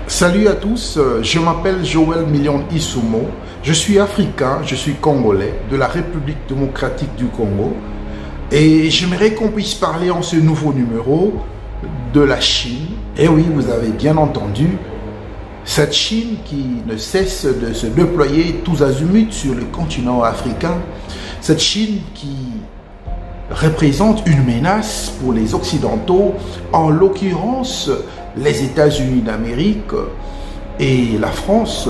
Salut à tous, je m'appelle Joël Million Isumo, je suis africain, je suis congolais de la République démocratique du Congo et j'aimerais qu'on puisse parler en ce nouveau numéro de la Chine. Et oui, vous avez bien entendu, cette Chine qui ne cesse de se déployer tous azimuts sur le continent africain, cette Chine qui représente une menace pour les Occidentaux, en l'occurrence les États-Unis d'Amérique et la France.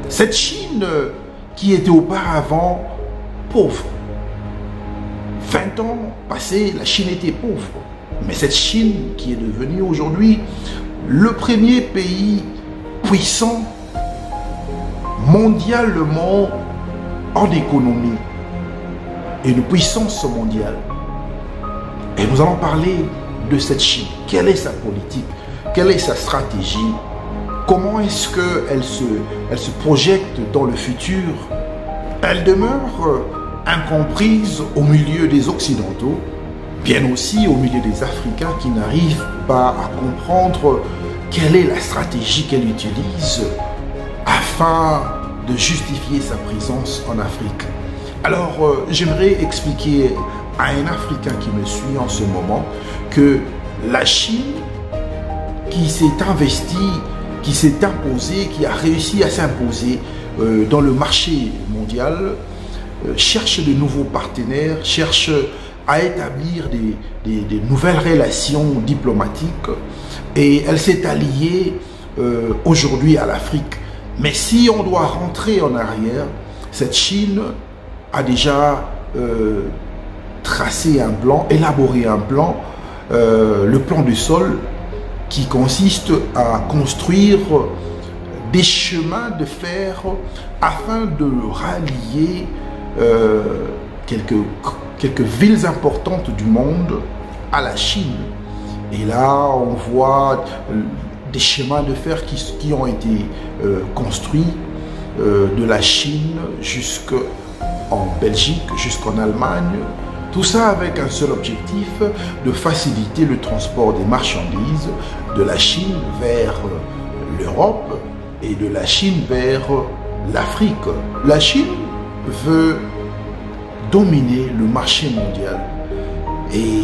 Cette Chine qui était auparavant pauvre. 20 ans passés, la Chine était pauvre. Mais cette Chine qui est devenue aujourd'hui le premier pays puissant mondialement en économie, et une puissance mondiale. Et nous allons parler de cette Chine. Quelle est sa politique? Quelle est sa stratégie? Comment est-ce qu'elle se projette dans le futur? Elle demeure incomprise au milieu des Occidentaux, bien aussi au milieu des Africains qui n'arrivent pas à comprendre quelle est la stratégie qu'elle utilise afin de justifier sa présence en Afrique. Alors, j'aimerais expliquer à un Africain qui me suit en ce moment que la Chine qui s'est investie, qui s'est imposée, qui a réussi à s'imposer dans le marché mondial, cherche de nouveaux partenaires, cherche à établir des nouvelles relations diplomatiques et elle s'est alliée aujourd'hui à l'Afrique. Mais si on doit rentrer en arrière, cette Chine a déjà tracé un plan, élaboré un plan, le plan du sol, qui consiste à construire des chemins de fer afin de rallier quelques villes importantes du monde à la Chine. Et là, on voit des chemins de fer qui ont été construits de la Chine jusqu'en Belgique, jusqu'en Allemagne. Tout ça avec un seul objectif, de faciliter le transport des marchandises de la Chine vers l'Europe et de la Chine vers l'Afrique. La Chine veut dominer le marché mondial et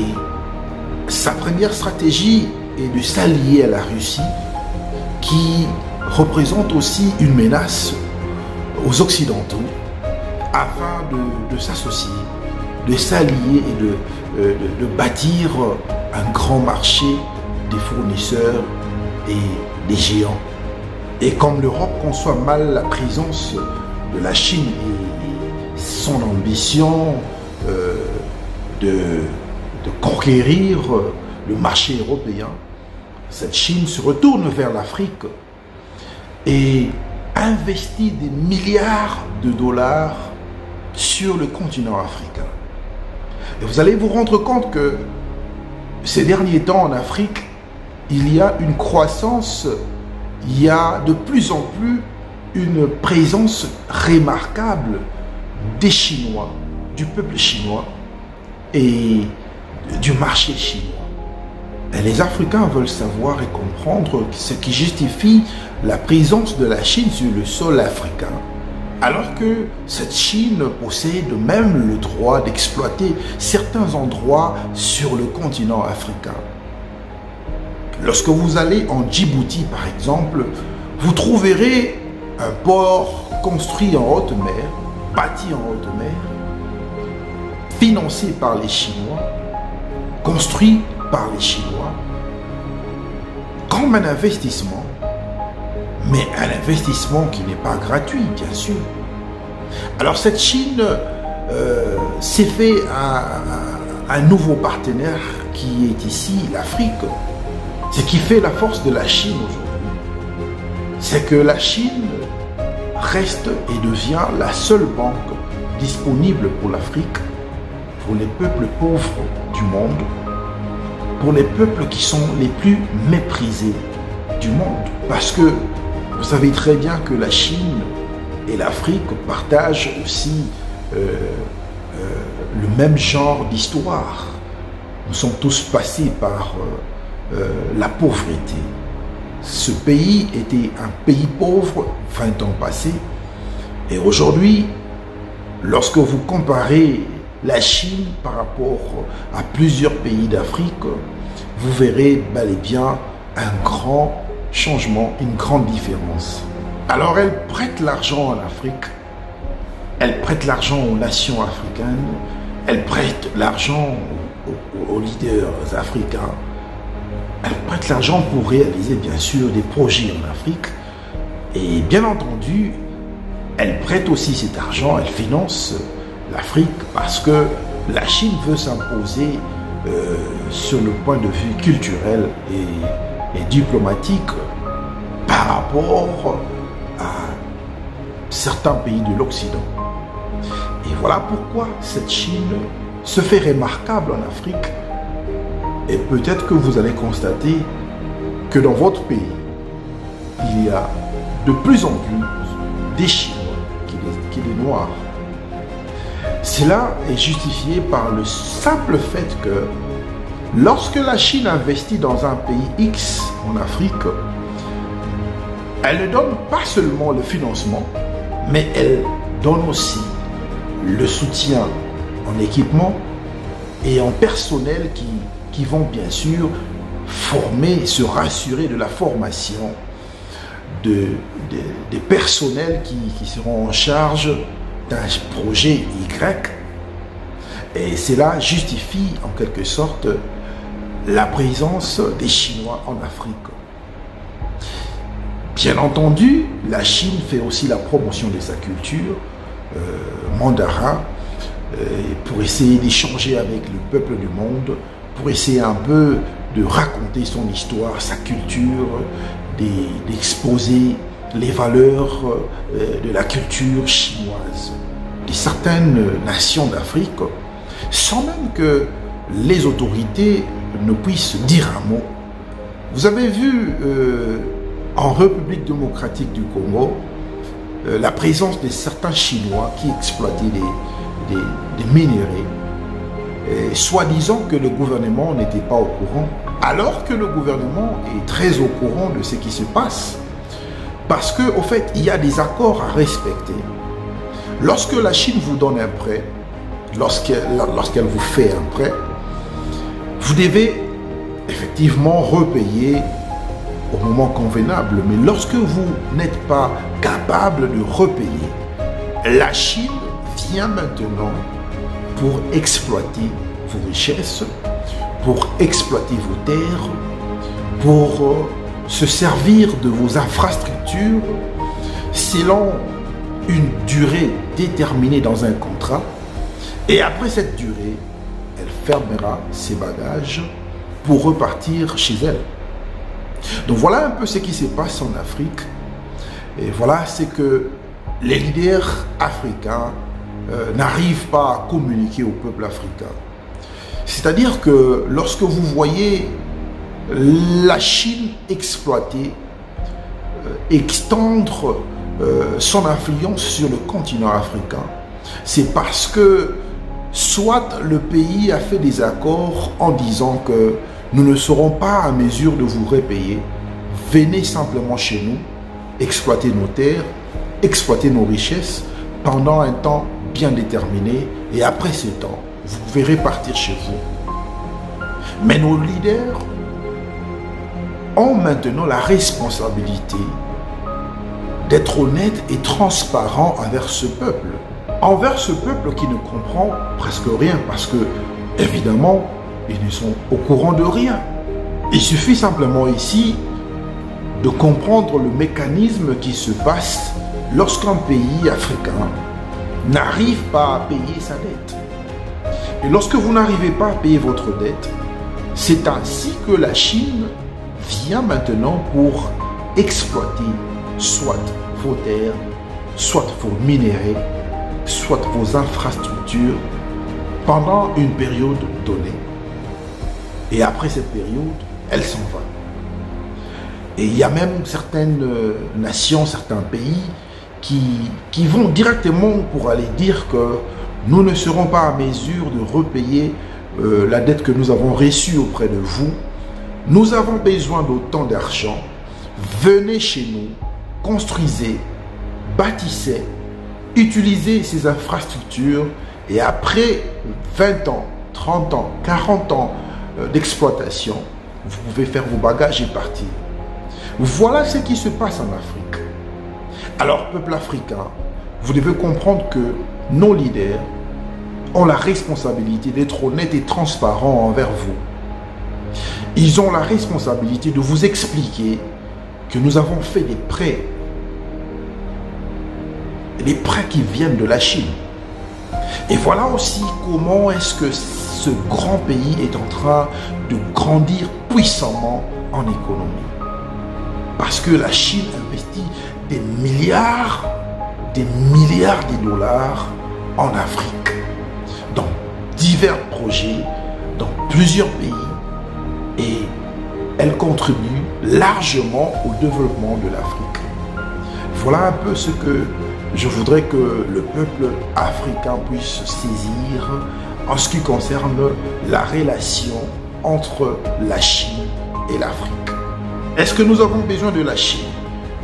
sa première stratégie est de s'allier à la Russie qui représente aussi une menace aux Occidentaux afin de s'associer, de s'allier et de bâtir un grand marché des fournisseurs et des géants. Et comme l'Europe conçoit mal la présence de la Chine et son ambition de conquérir le marché européen, cette Chine se retourne vers l'Afrique et investit des milliards de dollars sur le continent africain. Et vous allez vous rendre compte que ces derniers temps en Afrique, il y a une croissance, il y a de plus en plus une présence remarquable des Chinois, du peuple chinois et du marché chinois. Et les Africains veulent savoir et comprendre ce qui justifie la présence de la Chine sur le sol africain, alors que cette Chine possède même le droit d'exploiter certains endroits sur le continent africain. Lorsque vous allez en Djibouti, par exemple, vous trouverez un port construit en haute mer, bâti en haute mer, financé par les Chinois, construit par les Chinois, comme un investissement, mais un investissement qui n'est pas gratuit, bien sûr. Alors cette Chine s'est fait un nouveau partenaire qui est ici, l'Afrique. Ce qui fait la force de la Chine aujourd'hui, c'est que la Chine reste et devient la seule banque disponible pour l'Afrique, pour les peuples pauvres du monde, pour les peuples qui sont les plus méprisés du monde. Parce que vous savez très bien que la Chine et l'Afrique partagent aussi le même genre d'histoire. Nous sommes tous passés par la pauvreté. ce pays était un pays pauvre 20 ans passés. Et aujourd'hui, lorsque vous comparez la Chine par rapport à plusieurs pays d'Afrique, vous verrez bel et bien un grand changement, une grande différence. Alors elle prête l'argent en Afrique, elle prête l'argent aux nations africaines, elle prête l'argent aux leaders africains, elle prête l'argent pour réaliser bien sûr des projets en Afrique et bien entendu, elle prête aussi cet argent, elle finance l'Afrique parce que la Chine veut s'imposer sur le point de vue culturel et diplomatique par rapport à certains pays de l'Occident. Et voilà pourquoi cette Chine se fait remarquable en Afrique. Et peut-être que vous allez constater que dans votre pays, il y a de plus en plus des Chinois qui des Noirs. Cela est justifié par le simple fait que lorsque la Chine investit dans un pays X en Afrique, elle ne donne pas seulement le financement, mais elle donne aussi le soutien en équipement et en personnel qui vont bien sûr former, se rassurer de la formation des personnels qui seront en charge d'un projet Y. Et cela justifie en quelque sorte la présence des Chinois en Afrique. Bien entendu, la Chine fait aussi la promotion de sa culture mandarin pour essayer d'échanger avec le peuple du monde, pour essayer un peu de raconter son histoire, sa culture, d'exposer les valeurs de la culture chinoise, de certaines nations d'Afrique, sans même que les autorités ne puissent dire un mot. Vous avez vu en République démocratique du Congo la présence de certains Chinois qui exploitaient des minéraux, soi-disant que le gouvernement n'était pas au courant, alors que le gouvernement est très au courant de ce qui se passe. Parce qu'au fait, il y a des accords à respecter. Lorsque la Chine vous donne un prêt, lorsqu'elle vous fait un prêt, vous devez effectivement repayer au moment convenable. Mais lorsque vous n'êtes pas capable de repayer, la Chine vient maintenant pour exploiter vos richesses, pour exploiter vos terres, pour se servir de vos infrastructures selon une durée déterminée dans un contrat. Et après cette durée, elle fermera ses bagages pour repartir chez elle. Donc voilà un peu ce qui se passe en Afrique. Et voilà, c'est que les leaders africains n'arrivent pas à communiquer au peuple africain. C'est-à-dire que lorsque vous voyez la Chine exploiter, extendre son influence sur le continent africain, c'est parce que soit le pays a fait des accords en disant que nous ne serons pas à mesure de vous repayer, venez simplement chez nous, exploiter nos terres, exploiter nos richesses pendant un temps bien déterminé, et après ce temps, vous verrez partir chez vous. Mais nos leaders ont maintenant la responsabilité d'être honnêtes et transparents envers ce peuple. Envers ce peuple qui ne comprend presque rien, parce que, évidemment, ils ne sont au courant de rien. Il suffit simplement ici de comprendre le mécanisme qui se passe lorsqu'un pays africain n'arrive pas à payer sa dette. Et lorsque vous n'arrivez pas à payer votre dette, c'est ainsi que la Chine vient maintenant pour exploiter soit vos terres, soit vos minéraux, soit vos infrastructures pendant une période donnée. Et après cette période, elle s'en va. Et il y a même certaines nations, certains pays qui vont directement pour aller dire que nous ne serons pas à mesure de repayer la dette que nous avons reçue auprès de vous. Nous avons besoin d'autant d'argent Venez chez nous, construisez, bâtissez, utilisez ces infrastructures et après 20 ans, 30 ans, 40 ans d'exploitation, vous pouvez faire vos bagages et partir. Voilà ce qui se passe en Afrique. Alors, peuple africain, vous devez comprendre que nos leaders ont la responsabilité d'être honnêtes et transparents envers vous. Ils ont la responsabilité de vous expliquer que nous avons fait des prêts qui viennent de la Chine. Et voilà aussi comment est-ce que ce grand pays est en train de grandir puissamment en économie. Parce que la Chine investit des milliards de dollars en Afrique, dans divers projets, dans plusieurs pays, et elle contribue largement au développement de l'Afrique. Voilà un peu ce que je voudrais que le peuple africain puisse saisir en ce qui concerne la relation entre la Chine et l'Afrique. Est-ce que nous avons besoin de la Chine?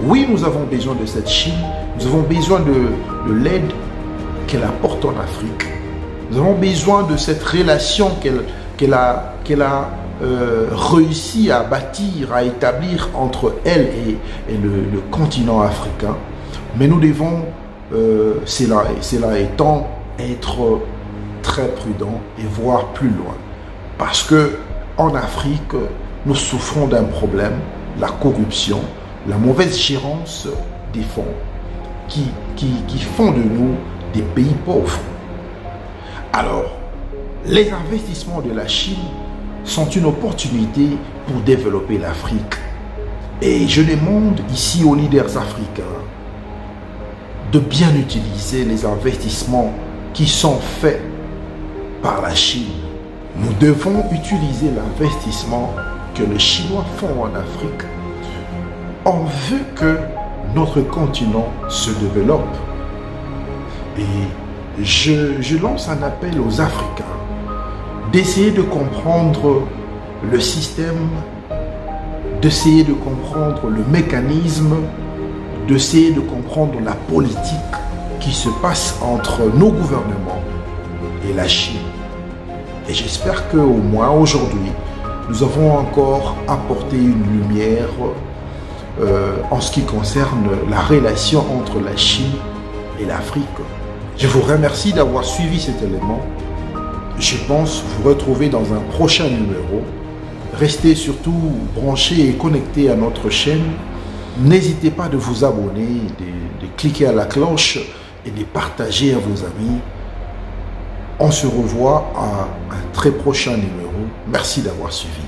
Oui, nous avons besoin de cette Chine. Nous avons besoin de l'aide qu'elle apporte en Afrique. Nous avons besoin de cette relation qu'elle a réussi à bâtir, à établir entre elle et le continent africain. Mais nous devons, cela étant, être très prudents et voir plus loin. Parce que en Afrique, nous souffrons d'un problème, la corruption, la mauvaise gérance des fonds qui font de nous des pays pauvres. Alors, les investissements de la Chine sont une opportunité pour développer l'Afrique. Et je demande ici aux leaders africains de bien utiliser les investissements qui sont faits par la Chine. Nous devons utiliser l'investissement que les Chinois font en Afrique en vue que notre continent se développe. Et je lance un appel aux Africains d'essayer de comprendre le système, d'essayer de comprendre le mécanisme, d'essayer de comprendre la politique qui se passe entre nos gouvernements et la Chine. Et j'espère qu'au moins aujourd'hui, nous avons encore apporté une lumière en ce qui concerne la relation entre la Chine et l'Afrique. Je vous remercie d'avoir suivi cet élément. Je pense vous retrouver dans un prochain numéro. Restez surtout branchés et connectés à notre chaîne. N'hésitez pas de vous abonner, de cliquer à la cloche et de partager à vos amis. On se revoit à un très prochain numéro. Merci d'avoir suivi.